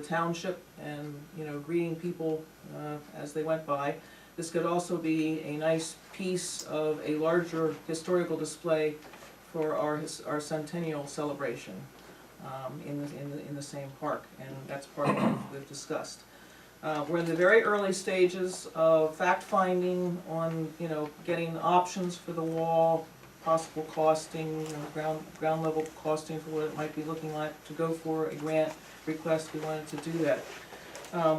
the township and, greeting people as they went by. This could also be a nice piece of a larger historical display for our centennial celebration in the same park, and that's part of what we've discussed. We're in the very early stages of fact-finding on, getting options for the wall, possible costing, ground level costing for what it might be looking like to go for a grant request. We wanted to do that.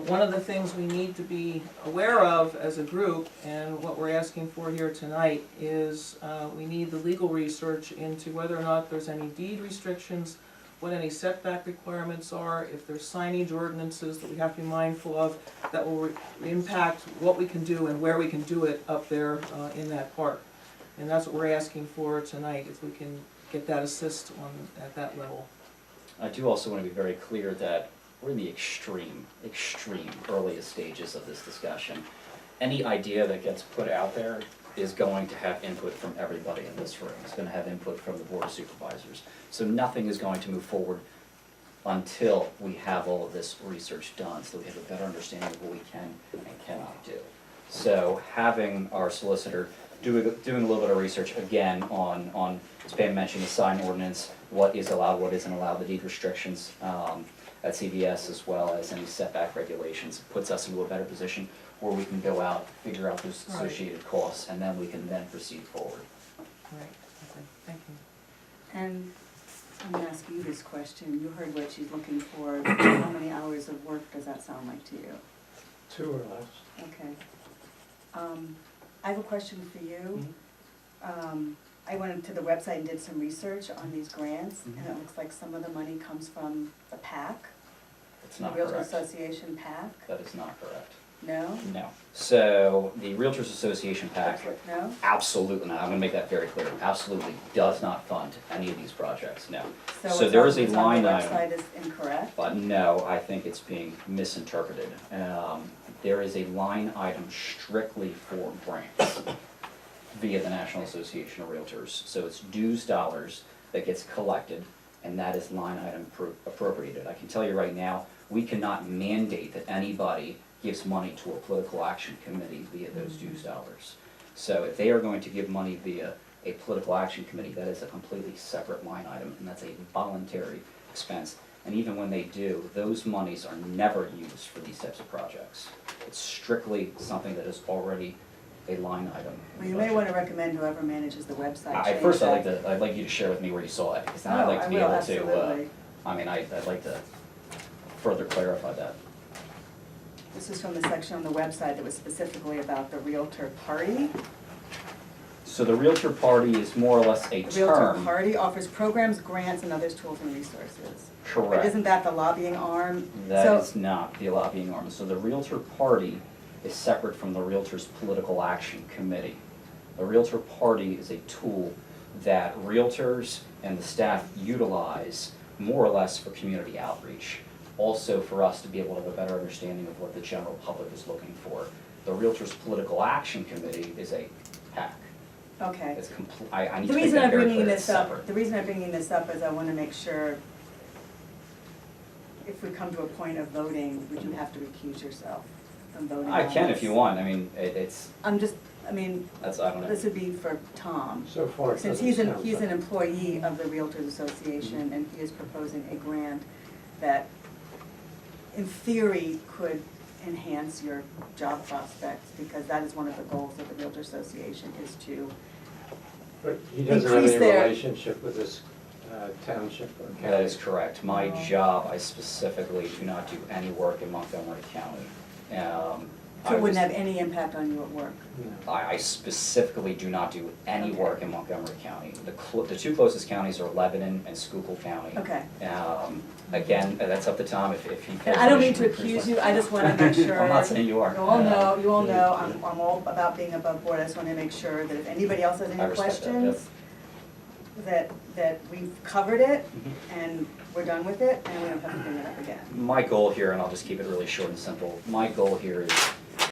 One of the things we need to be aware of as a group, and what we're asking for here tonight, is we need the legal research into whether or not there's any deed restrictions, what any setback requirements are, if there's signage ordinances that we have to be mindful of that will impact what we can do and where we can do it up there in that park. And that's what we're asking for tonight, if we can get that assist at that level. I do also want to be very clear that we're in the extreme earliest stages of this discussion. Any idea that gets put out there is going to have input from everybody in this room. It's going to have input from the Board of Supervisors. So nothing is going to move forward until we have all of this research done, so we have a better understanding of what we can and cannot do. So having our solicitor doing a little bit of research again on as Pam mentioned, the sign ordinance, what is allowed, what isn't allowed, the deed restrictions at CVS, as well as any setback regulations, puts us into a better position where we can go out, figure out those associated costs, and then we can then proceed forward. Right, okay, thank you. And I'm gonna ask you this question. You heard what she's looking for. How many hours of work does that sound like to you? 2 or less. Okay. I have a question for you. I went to the website and did some research on these grants, and it looks like some of the money comes from the PAC. It's not the Realtor correct. Association PAC. That is not correct. No? No. So the Realtors Association PAC, No? absolutely not. I'm going to make that very clear. Absolutely does not fund any of these projects. No. So So there is a what's line on item. the website is incorrect? But no, I think it's being misinterpreted. There is a line item strictly for grants via the National Association of Realtors. So it's dues dollars that gets collected, and that is line item appropriated. I can tell you right now, we cannot mandate that anybody gives money to a political action committee via those dues dollars. So if they are going to give money via a political action committee, that is a completely separate line item, and that's a voluntary expense. And even when they do, those monies are never used for these types of projects. It's strictly something that is already a line item. Well, you may want to recommend whoever manages the website. change First, that. I'd like you to share with me where you saw it, because then I'd Oh, like to I be will, able to, absolutely. I'd like to further clarify that. This is from the section on the website that was specifically about the Realtor Party. So the Realtor Party is more or less a The Realtor term. Party offers programs, grants, and other tools and resources. But Correct. isn't that the lobbying arm? That So- is not the lobbying arm. So the Realtor Party is separate from the Realtors Political Action Committee. The Realtor Party is a tool that realtors and the staff utilize more or less for community outreach. Also for us to be able to have a better understanding of what the general public is looking for. The Realtors Political Action Committee is a PAC. Okay. It's I need The to make reason that I'm very bringing clear, it's this up, separate. the reason I'm bringing this up is I want to make sure if we come to a point of voting, would you have to recuse yourself from voting I on can if this? you want. I mean, it's, I don't know. know. This would be for Tom. So far, it Since doesn't sound he's an so. employee of the Realtors Association, and he is proposing a grant that, in theory, could enhance your job prospects, because that is one of the goals of the Realtor Association, is to, But he doesn't have increase any their- relationship with this township or county. That is correct. My Oh. job, I specifically do not do any work in Montgomery County. so it wouldn't have any impact on you at work. No. I specifically do not do any Okay. work in Montgomery County. The two closest counties are Lebanon and Schuylkill County. Okay. Again, that's up to Tom if he feels. And I don't he mean to should accuse recuse you, I just want to make sure. I'm not saying you are. You all know, I'm all about being above board. I just want to make sure that if anybody else has I any respect that, questions, that we've covered it, Mhm. and we're done with it, and we don't have to bring it up again. My goal here, and I'll just keep it really short and simple, my goal here is